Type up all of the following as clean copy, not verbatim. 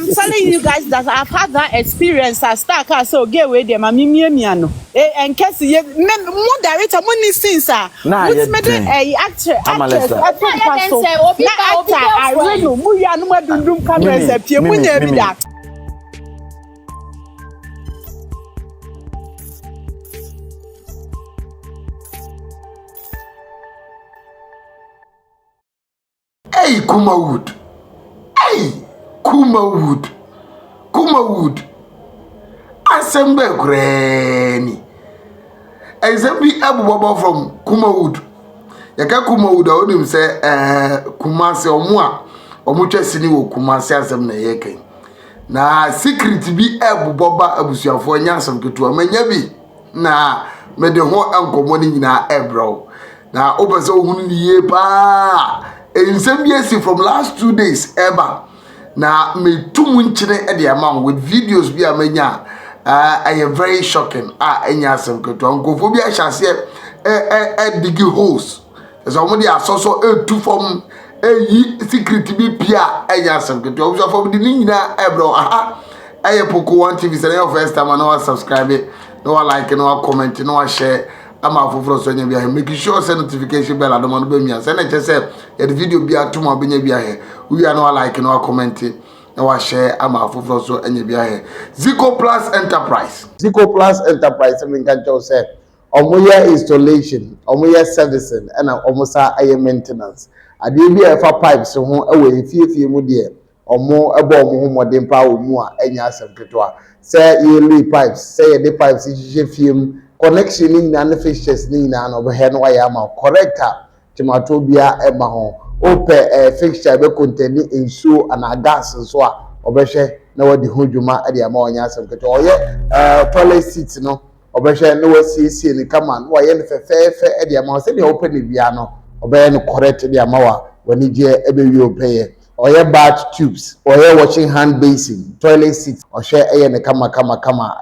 I'm telling you guys that I've had that experience as Star so get away there, Mammy Miano. And Cassie, more director, money since I was made a actress. I really know, Muyano, what do room cameras appear when you be that. Hey, Kumawood. Hey, Kumawood. Assemble granny. Example Abu from Kumawood. Yaka Kumawood, I would say, Kumasi or moi, or much as any Kumasi as a yeke. Na secret be Abu Baba Abusia for Yansam to a menyabi. Na, me the whole uncle money na ebro. Na, over so ye pa. In some years from last 2 days ever. Now me too much at the amount with videos be a menya. I am very shocking. Enya some good to uncle for I shall say dig holes. There's already a so two from secret to be Pia. Enya some good to from the Nina Ebro. I Poku one TV so first time I know subscribe it, no like, no comment, no share. I'm out for so making sure send notification bell. I don't want to be me. Send it just say the video be a 2 more be here. We are not like no commenting, no share. I'm out for so any be here. Zico Plus Enterprise. Zico Plus Enterprise. I mean, can you say? Omoya installation, omoya servicing, and almost a maintenance. I did be a pipes so away few more dear. Or more about more than power more any answer to say yearly pipes, say the pipes is film. Connection in the fixtures in and overhead wire corrector Timatobia Emma home. Open fixture be containing in so and a gas and so on. Obeshe no the hujuma at the ammonia some toilet seats no. Obeshe no see in the command. Why any fair at the amount say open the piano. Obey no correct the amount when you pay. Or your bath tubes, or your washing hand basin, toilet seats, or share air and kama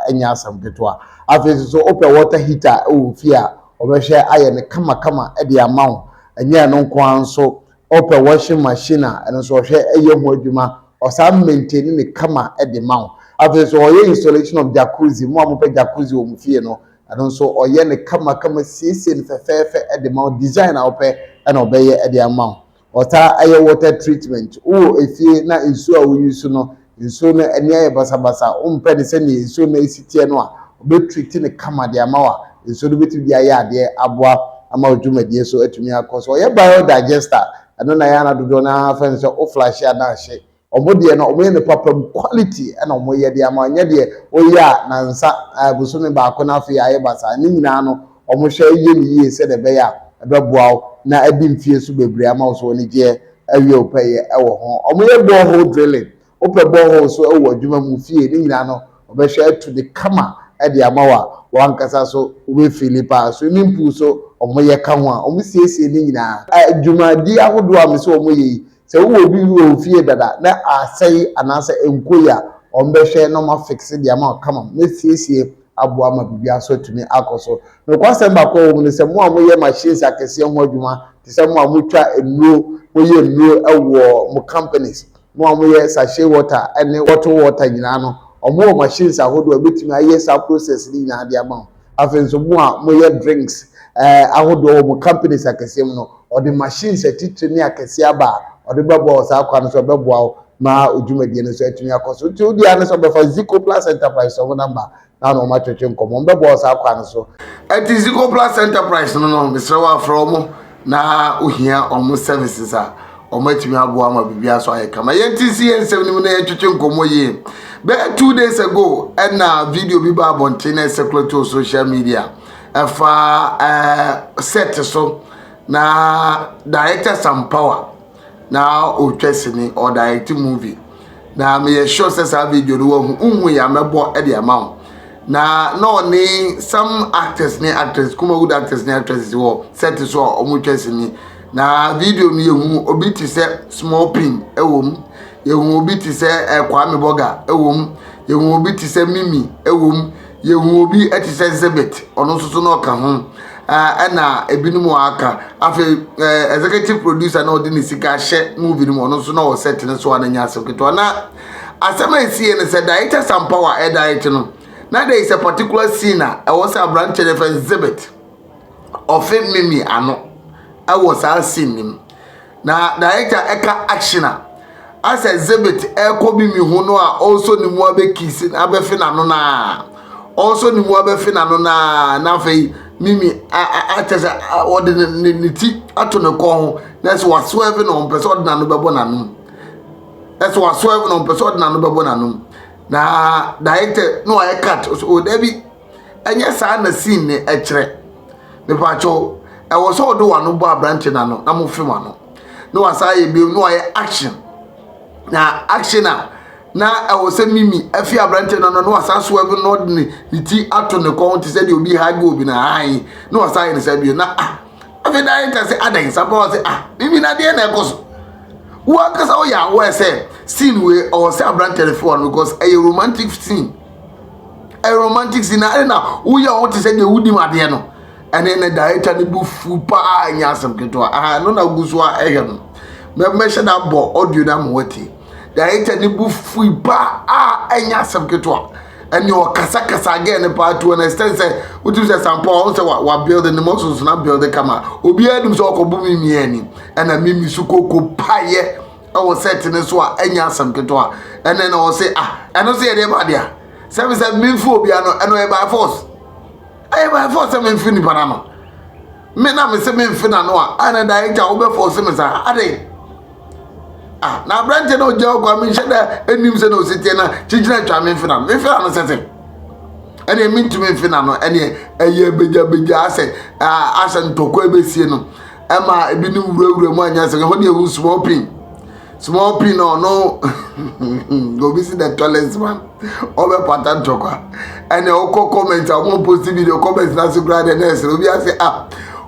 and yasam ketwa. After so open water heater, oh fear, or share iron and kama at the amount, and yeah no kwan so open washing machine and so share a young moduma or some maintaining the kama at the mount. After so your installation of jacuzzi, more jacuzzi or mufiano, and also or yen kama season for fair at the mount, design our pay and obey at the amount. Water air water treatment. Oh, if you na insu we use no insu na enya basa umpe se ni insu na isitie no a obe treat ne kama de amawa insu do beti bia ya de aboa ama odwumadie so atumi akoso ye biodigester eno na ya na dodo na fa nse o flash ya na hye omode na omoye ne papam quality na omoye de ama nya de oya na nsa busumi ba ko na afi aye basa ni nyina no omo hye ye ni ye se de be ya ebeboa na adi mfie so bebre ama so ni je awie opeye ewo ho omoye borehole drilling ope borehole so ewo adwuma mu fie ni nyina no obehwe to the kama e de amawa wankasa so we filipa so ni mpu so omoye ka ho a omsiesie ni nyina adwuma di ahodo am so omoye se wo obi wo fie dada na asai anase enkoya ombehwe no ma fix de amawa kama mesiesie abu ama bibia so tumi akoso no kwasem ba ko wo ne se mo amoye machines akese ho adwuma ti se mo amutwa enuro moye enuro ewo mo companies mo amoye sachet water ene water nyina no omo machines ahodo abetumi aye sa process ni nyina de ama afenso mo a moye drinks ahodo mo companies akese no o de machines atitire ni akese aba o de bebo sa akwa no so bebo ma odwumadie no so atumi akoso ti odi ane so be for Zico Plus Enterprise so number na no ma twetwe nkomo mbebo sa akwa no so eti Zico Plus Enterprise no misrawa from na ohia omo services a omo atumi abo ama bibia so aye kama yentisi ensem ni na twetwe nkomo ye be 2 days ago na video bi ba bonte na circulate to social media set so na director some power na otwesini or direct movie na me sure say video do hu ya mebo e de amount na no ni some actors Kumawood actors ni actresses wo set so omutwesini na video mi hu obi ti say small pin ewom yehu obi ti say Kwame Boga ewom yehu obi ti say Mimi ewom yehu obi ti say Zebet ono so no ka ho na ebinumu aka afi executive producer na odini sika hye movie no no so na o set ne so ananya aseketo na asema esi ne say director some power direct no now there is a particular scene I was a branch of exhibit of mimi ano I was a scene him na director eka action as exhibit eko bi mi hu no a also ni mu abekisi abefe na no na also ni mu abefe na no na fei mimi atesa ode ne ti ato ne ko ho na so whatsoever no person na no bebo na no that's whatsoever no person na no bebo na no na director no I cut so debi anya sa na scene ne ekire me pa cho e wo so do wano bo branch na no na mo film ano no asaye bi no I action na action na I was say mimi afi branch na no asaso ever no ni ti ato ne ko ti say de obi ha go obi na ai no asaye ne say bi na afi director say adan suppose say mimi na de na ekoso wo akasa o ya wo say scene we or say branch telephone because a romantic scene na wo ya wo ti say de wudi made no and then the director ni bufu pa anya asem keto no na guso a ehem me she da bo audio da mo wati director ni bufu pa anya asem keto and you kasa again pa to understand say what you say sample on say wa build the muscles na build the camera obi adum so ko bu mimi ani and na mimi su koko paye I was setting so anya asem keto and then I say and no say dey ba dia say me say me fu obi ano and no by force I force them in fini banana. Me na me se me fina no ana director wo be force me sa ade. Na branch no je ogwa me hye da enim se no sitie na chigina twa me fina. Me fina no sese. Ene me ntumi fina no ene eye beja ase ase ntoko ebesie no. Ema ebi ni wurawura mu anya se ho ne ewu small pin no go visit the toilet man over pattern chokwa and the comment I won't post video comments na so grad and next obi say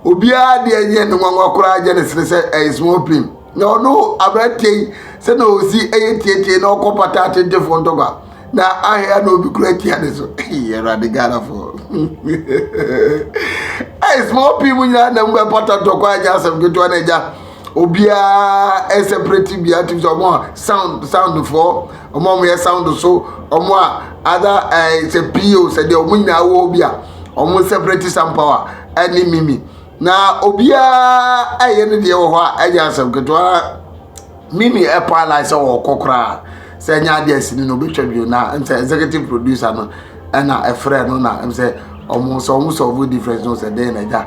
obi a de enye no nwa kura je ne say a small pin no abrate say no si tie na okọ patate de fon toga na ahia no obi kura tie ade so here radigala for a small pin mu nya na mbe pattern chokwa ja asem keto na ja obia separate bia to sound for omo me sound so omo other say PO say de omo nyina wo bia omo separate some power any mimi na obia ne de wo ho aja asem keto mimi paralyze wo kokra say nya de asini no betwa bio na executive producer no na a friend no na say omo so difference no say dey na ja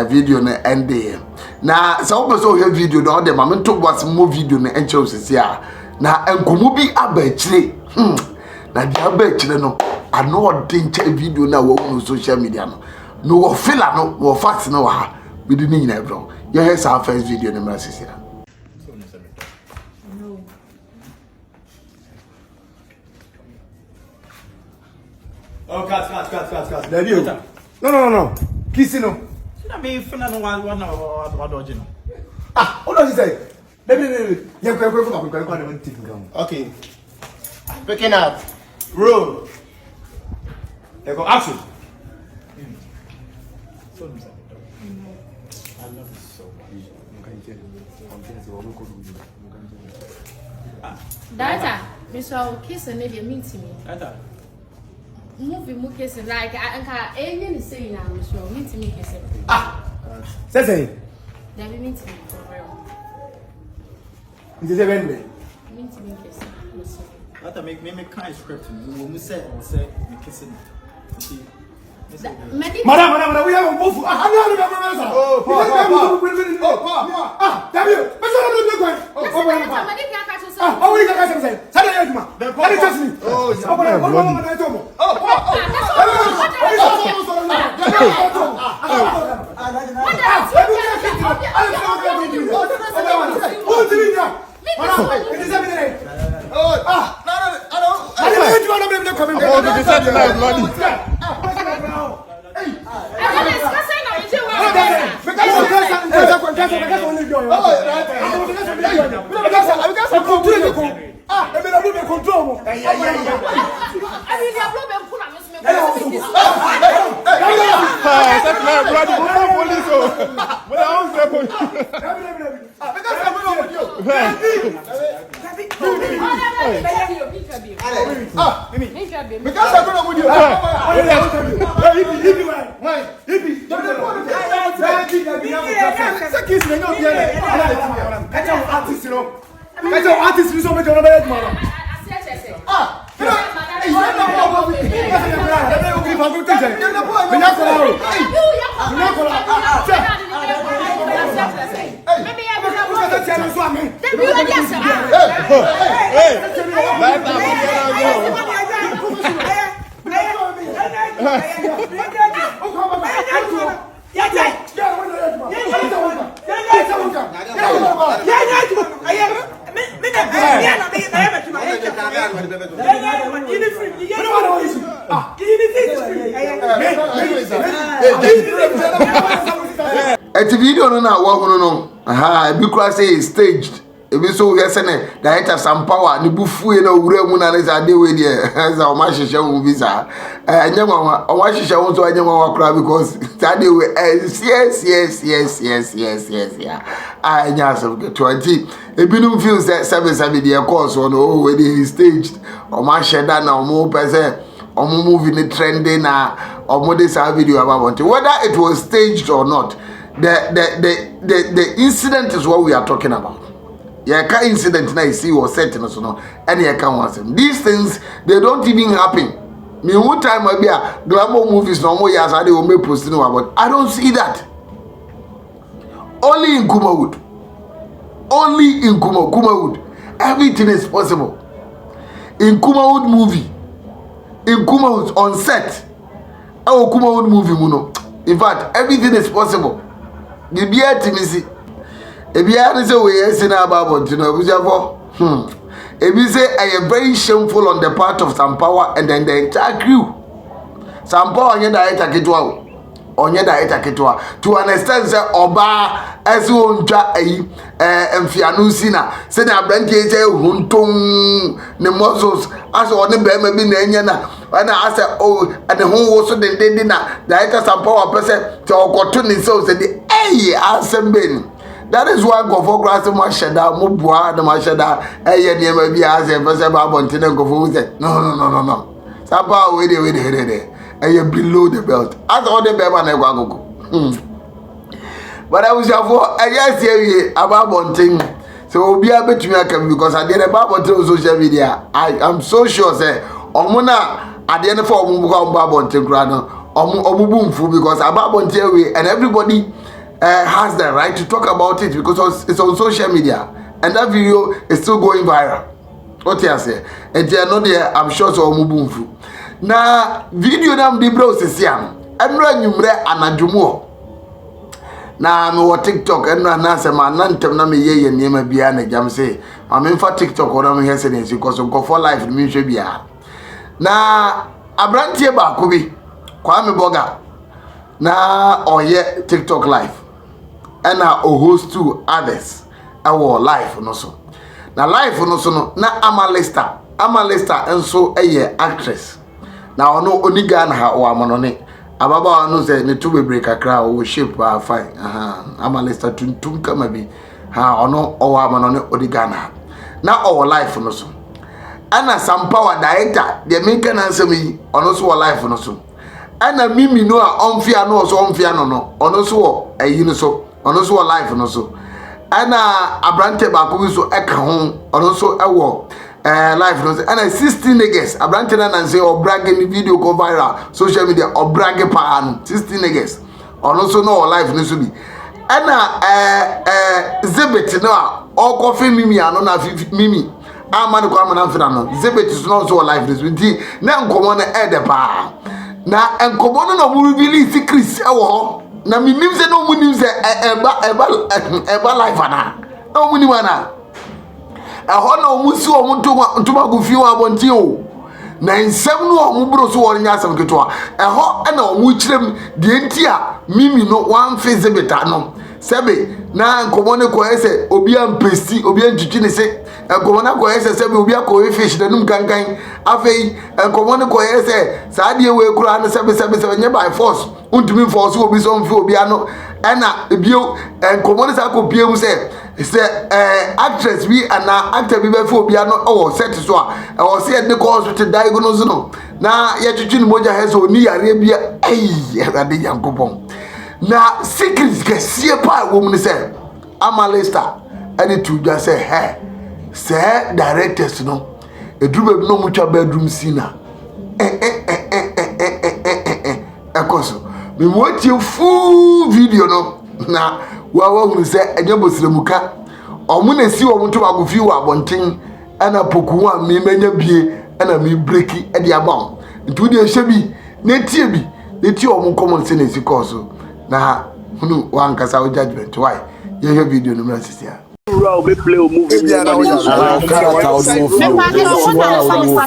video na end na so person hear video na the moment to watch more video na enche osisi na enkomu bi abachire na di abachire no ano odinche video na wo no social media no wo fila no fact na wa we di ni na bro you hear our first video na masisi oh cut daddy no kissing no I mean, for no one dodging. What does he say? Okay. Picking up. Roll. They go action. I love you so much. Dada, Mr. Kiss and maybe mean to me. Dada. Movie kissing like I can't any say now, Mr. Mean to me kissing. Say. Then we mean to me for real. Is it a vendor? Mean to me kissing. That make kind script. We say me kissing. Madam, we have a move. Oh, Because I'm going to At the video no aha bi kura say staged e bi so we say ne director some power ni bufu e na owura mu na say ade we there say o ma hihye wo bi sa anyama o wa hihye wo so anyama wa kura because ade we yes anya so 20 e bi no feel say 7 dey course on o we dey staged o ma sheda na o mo pese o mo movie ni trending na o mo dey sa video about whether it was staged or not. The incident is what we are talking about. Yeah, incident now you see was setting us no, and you can want them. These things they don't even happen. Me one time I be a glamour movies no more years I they will make posting about. I don't see that. Only in Kumawood. Only in Kumawood. Everything is possible. In Kumawood movie. In Kumawood on set. Our Kumawood movie muno. In fact, everything is possible. The beer to me see. A beer is a way say about you know, if you say I am very shameful on the part of some power and then the entire crew. Some power on your diet to understand say oba as won twa emfianu sina say na branche say huntum ne muscles as one be ma bi na enya na as oh and ho wo so den na director some power person to okoto ni so say the assembly. That is why go for grass ma sheda mo bua na ma sheda ne ma bi as person ba bontene go for say no some power we dey below the belt. As all the baby na go. But I was for yes here about bonting. So we are between because I did about bonting social media. I am so sure say omuna at the end for omu about bonting grano omu fu because about bonting we and everybody has the right to talk about it because it's on social media and that video is still going viral. What you say? And they are not there. I'm sure so omu fu. Na video nam di bro sesiam enra nwumre anadwomo na me wo TikTok enra na se ma nantem na me yeye niema bia na jam se ma me fa TikTok ora me hese ne because go for life me hwe bia na abrantie ba ko bi kwa me boga na oye TikTok live and o host to others our life no so na life no so no na Lista enso eye actress. Now ono oniga na ha o amonone ababa no say ne to bebre kakra o shape fine Lista tuntum kama bi ha ono o amonone oniga na our life no so ana some power director de menka na nsem yi ono so life no so ana mimi no a onfia no so onfia no ono so ayi no so ono so life no so ana abrante ba ko bi so eka ho ono so ewo life no and 16 niggas abrante na say or bragging video go viral social media or bragging pa 16 niggas ono so no life no so bi ana zebet no all coffee mimi ano na mimi amane kwa amana mfina no zebet so no so life no so nti na nkomo na ede pa na nkomo no mu reveal secrets ewo na minim se no mu nim se eba life ana no mu nim ana ahono omusi omutuma gufi wa bonti o na nsem no omubro so wonya asem keto eho na omuchirem de ntia mimi no wan feze beta no sebe na nkomone ko ese obi ampesti obi antutu ne se nkomone ko ese sebe obi akọ fish da num kankan afei nkomone ko ese saade we kura na sebe nye by force untumi force obi so mfi obi ano na ebio nkomone sa ko pie mu se say actress we and actor bi be for bia no o set so a o say de ko hospital diagnose no na ye twetwe moja he so ni yare bia ade yankopon na secret kese pa wo mu say ama Lista and to just say say directors no eduru be no mu twa bedroom scene na ekoso me watch you full video no na wa hu say enyebosremuka omu na si omu to agofi wa abonten ana poku a me manya bie ana me breaki e dia ba ntu de ehye bi na tie bi na tie omu common say na si course na hunu wan kasa o judgment why ye hear video no na sisi a Row be play a movie.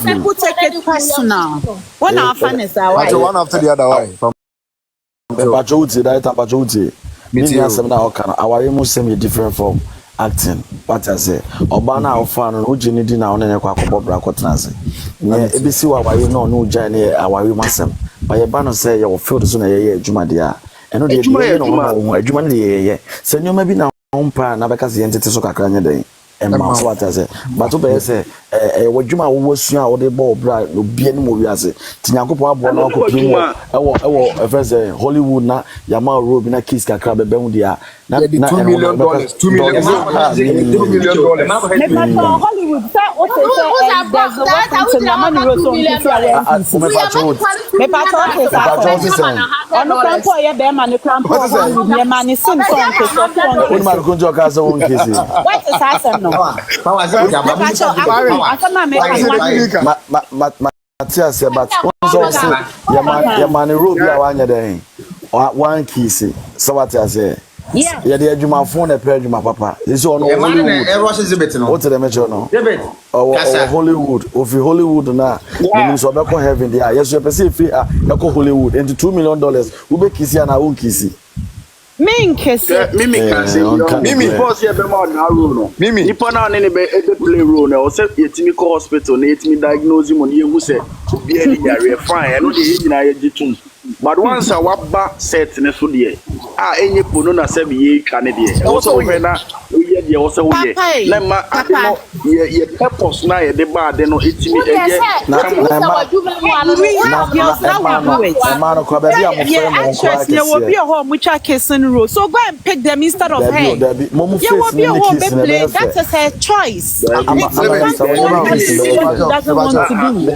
People take it personal. One after is why. One after the other way. Patriotic, that patriotic. Me answer na okana. Our emotion is different from acting. What I say. Obana ofan no ujini di na onene kwa akobobra kwotnase. Ne ebisi wa waye no no ujani awaye masem. Ba ye ba no say ye wo field so na ye adwuma dia. Eno de no adwuma ne ye. Se nyoma bi na ompa na beka se yentete so kakra nya den. Emma so what I say. But obe say wadwuma wo sua a wo de bo bra obi ani mo wiase. Tinyankopon abo na akopim ewo efese Hollywood na Yama Road na kiss kakra be hu dia na $2 million $2 million Hollywood say o say there's a weapon to Yama Road so me patrol say ono krampo ye be ma ne krampo Hollywood ye ma ne sin so on so on ma ko jo ka so on kisi what is happening no Matthias, but Yama Road be awanya den one kiss so what I say. Yeah, the adwuma phone e pray adwuma papa. This one what the mention no. Hollywood, of Hollywood na meaning so be ko heaven there. Yes, you person free Hollywood into $2 million. Who be kiss ya na won kiss. Mimi boss here be more na rule no. Mimi nipa na ne be play role na o say yetimi ko hospital na yetimi diagnose mo na yehu say be any yare fine. No dey nyina ye gitum. But once a waba set ne so de enye pono na se be ye ka ne de. O so we na we de o so we na ma ade no ye purpose na ye de ba de no etimi eye na no ko be bia mo fe mo ko yeah, will be a home which are kissing rule. So go and pick them instead of her. Yeah, will be a home play. That is her choice. Doesn't want to do.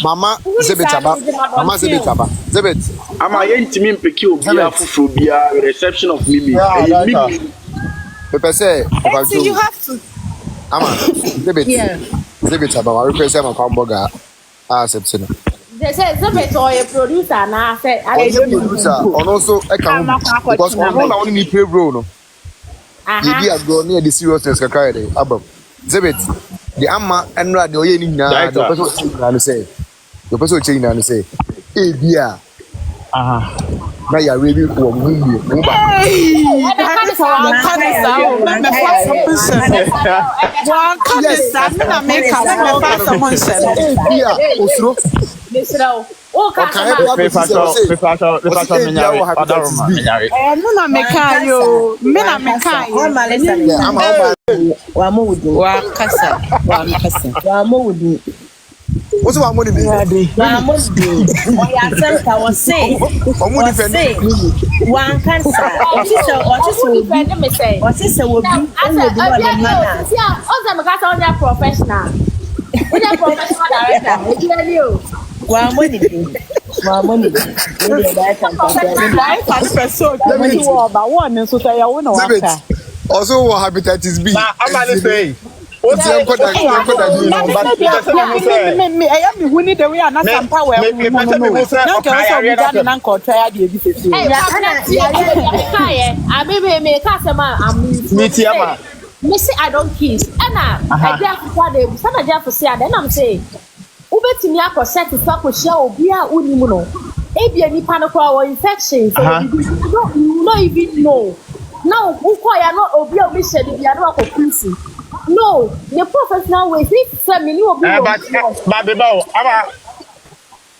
Mama Zebetaba. Zebet. Am I intimate peki obia fufobia reception of Mimi. Pepe say you have to. Ama Zebet. Yeah. Zebetaba wa represent ma kwamboga accepting. They say Zebet or a producer na say I producer and also because we na only play role no. Bibi agro near the seriousness kakra dey abam. Zebet the ama enra de oye ni nyina the person na say. The person change na say bia na ya rebi wo mu mu ba what's what money be? One cancer. What is a woman? Professional. We are professional director. One money. Also, what hepatitis B? I'm saying. What's your contact? We need the way and not power. I don't kiss. Anna, I just say, then I'm saying, Ubet me up set to talk with show, be a unimuno. Abia ni panoqua infection. You don't even know. Now, who call you not obia mission if you are not a person. No, the professional way. If family will be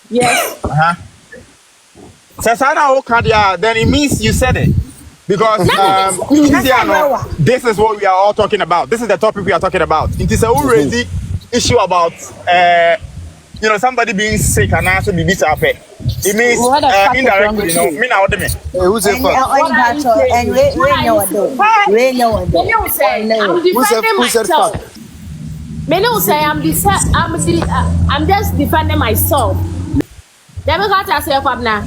yes. Sasana Okadia, then it means you said it. Because this is what we are all talking about. This is the topic we are talking about. It is a already issue about somebody being sick and also be disappeared. It means indirectly, me now what do me? Who's the fuck? I'm just defending myself. Let me go to yourself up now.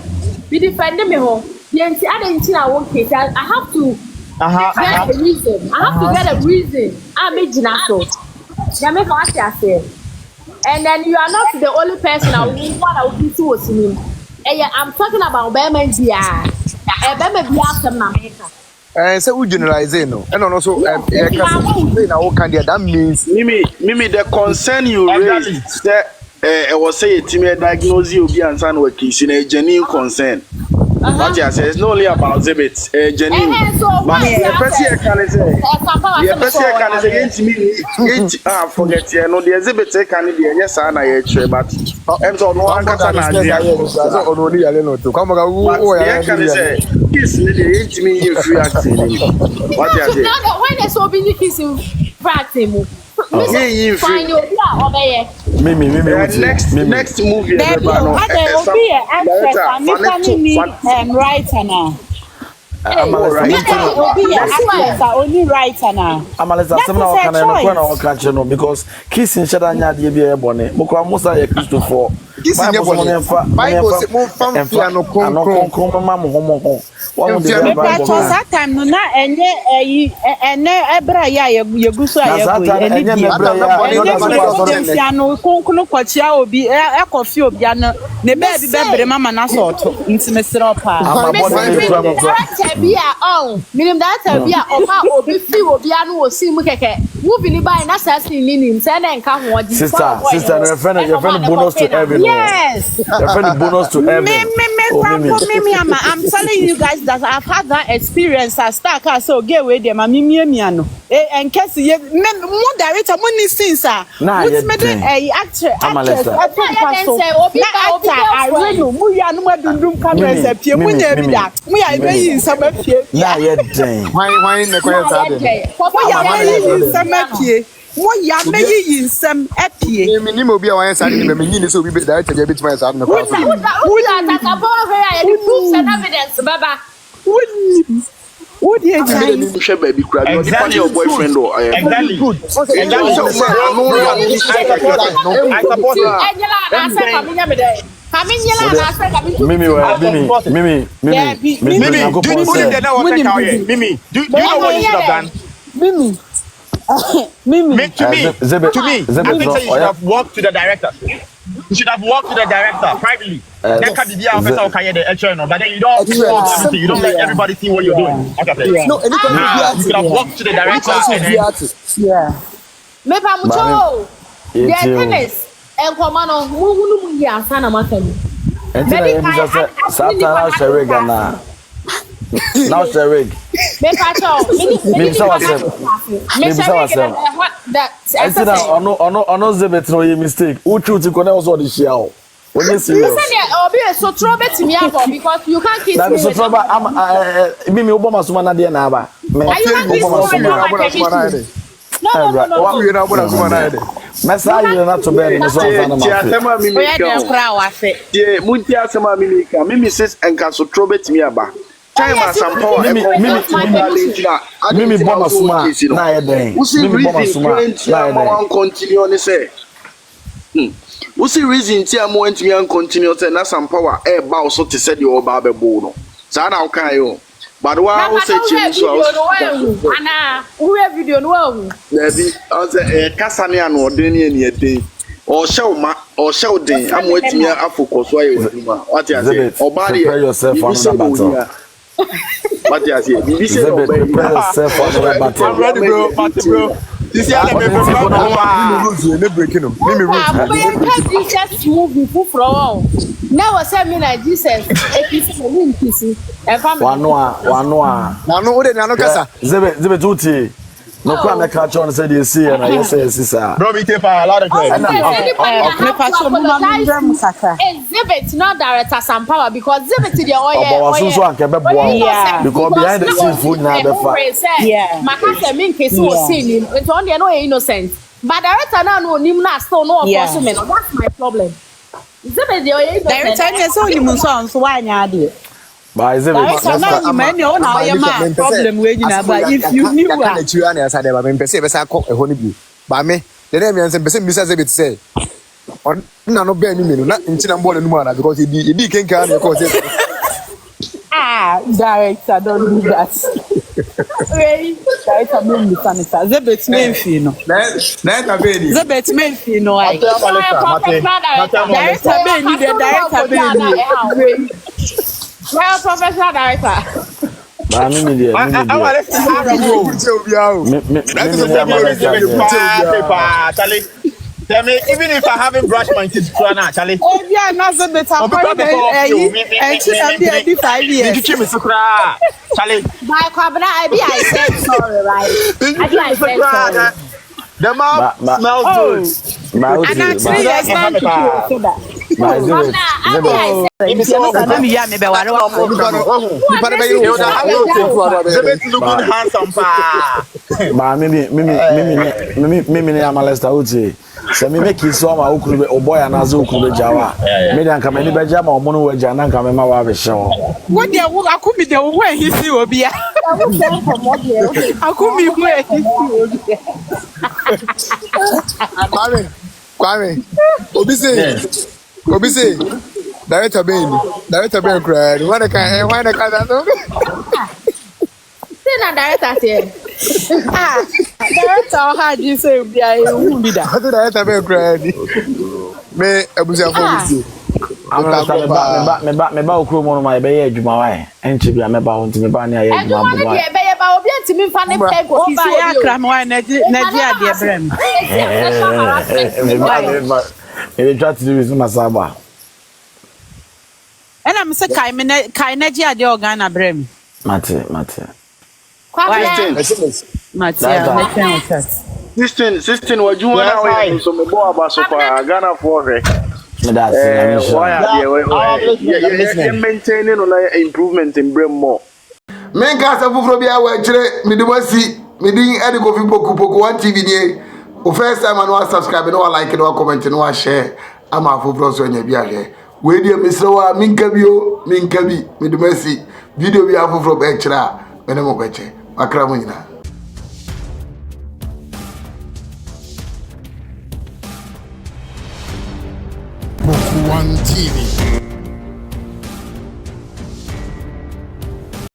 Be defending me home. I have to get a reason. I have to get a reason. I'm a Jinato. Let me go to yourself. And then you are not the only person I will be to him. I'm talking about Bemen Dia. Bemen Dia. So we generalize no, and also that means Mimi the concern you raised that I was saying to diagnose you be and son work is a genuine concern. What you say is not only about Zebit, genuine. But the person can say forget you know the Zebit can be yes and I actually but I'm so no one can say kiss me you free acting. What you say? When they so busy kissing practicing. Next movie because kissing shadanya dey be ebone mokwa musa ye Kristo for kissing Bible say mo famfia no konkron mama homo that time no na enye ebra ya yeguso no konkron kwachia obi ekofi obi na be bebre mama na sort intimesere opa Minim that be opa obi fi obi anu osi mu keke movie ni buy na sasi ni nim say na nka ho di sister your friend bonus to heaven. Yes, your friend bonus to heaven. I'm telling you guys that I've had that experience as Saga so get away there mami miano and case ye more director money since what's me actress I really mu ya no madundum camera say pie mu nya bi that mu ya be yin some pie na ye den why ne kwa say mo ya me yin some apie me ni mo bi a wan say me me ni so bi director dey bit my say no kwa that about here you proof and evidence baba what do you mean share baby cry you depend your boyfriend or exactly good Mimi, do you know what you should have done? Mimi. To me, I think you should have walked to the director. You should have walked to the director privately. Then can be the officer or can the HR no, but then you don't you don't let everybody see what you're doing. Okay. No, you could have walked to the director and me pamucho. The tennis and commando mu ya sana makani. Maybe Satana Sherega na. Now Shereg. Maybe ono Zebet no ye mistake. Uchu ti kone also the share. When you serious. Obi so throw bet me up because you can't kiss me. That is so trouble. I'm Mimi Obama suma na dia na ba. No. We na bona suma na dia. Mesa you na to be no so na ma. Yeah, munti asema Mimi ka. Mimi says enka so throw bet me aba. Time and some power. Mimi bomba suma na ye den. Mimi bomba suma na ye den. Continue on say. What's the reason ti am want me and continue say na some power e ba so te say the oba be bo no. Sa na ukan yo. But why I say change so. Ana, we video no. Debi, I say kasa ne an odeni ne den. Or show den am want me afocus why you. What you say? Oba prepare yourself for another battle. What you say? Prepare yourself for another battle. I'm ready, bro. This year let me breaking them. Mimi Jesus movie from. Now I say me like Jesus. Wanoa. Nano ode nano kasa. Zebe tuti. No kwa me catch on say they see and I say sir. Bro, we take a lot of credit. Exhibit not director some power because exhibit the oil. Because behind the scenes food na be fa. Yeah. Makasa mean case was seen it on the no innocent. But director now no nim na still no enforcement. That's my problem. Exhibit the oil. Director is only munson so why nya dey. But is it problem we nyina but if you knew what the children as I dem pese be say ko ehoni bi ba me the name yan say pese bisa say bit say on na no be ni me no na ntina mbo na numu na because e di kenka na ko say director don't do that really director me sanita zebet me fi no na be ni zebet me fi no ai director be ni the director be ni well, professional director. I mean, tell me, even if I haven't brushed my teeth, Charlie. Oh, yeah, not so better. And she'll be 5 years. Did you me so cry? Charlie. My cabana, I said sorry, right? I said sorry. The mouth smells good. And actually, I stand to do that. Kwame, Obi say, director Ben cried. Why the kind of say na director say. Director how do you say who be that? I think director Ben cried. Me abusia for me ba okro mo no ma be ye adwuma wa enchi bia me ba ho nti me ba ne aye adwuma bo wa be ye ba obi antimi fa ne pego ki so ya kram wa na ji ade brem me try to do with masaba ena me se kai na ji ade organ brem mate System wajua na wewe so me bo abaso pa Ghana for he maintaining on improvement in brain more. Men kasa fufuro bia wa kire midimasi midin ediko fi Poku 1 TV ni o first time no subscribe no like no comment no share ama fufuro so nya bia he we dia misrewa minkabio minkabi midimasi video bia fufuro be kira me no be che akra mo nyina Poku 1 TV.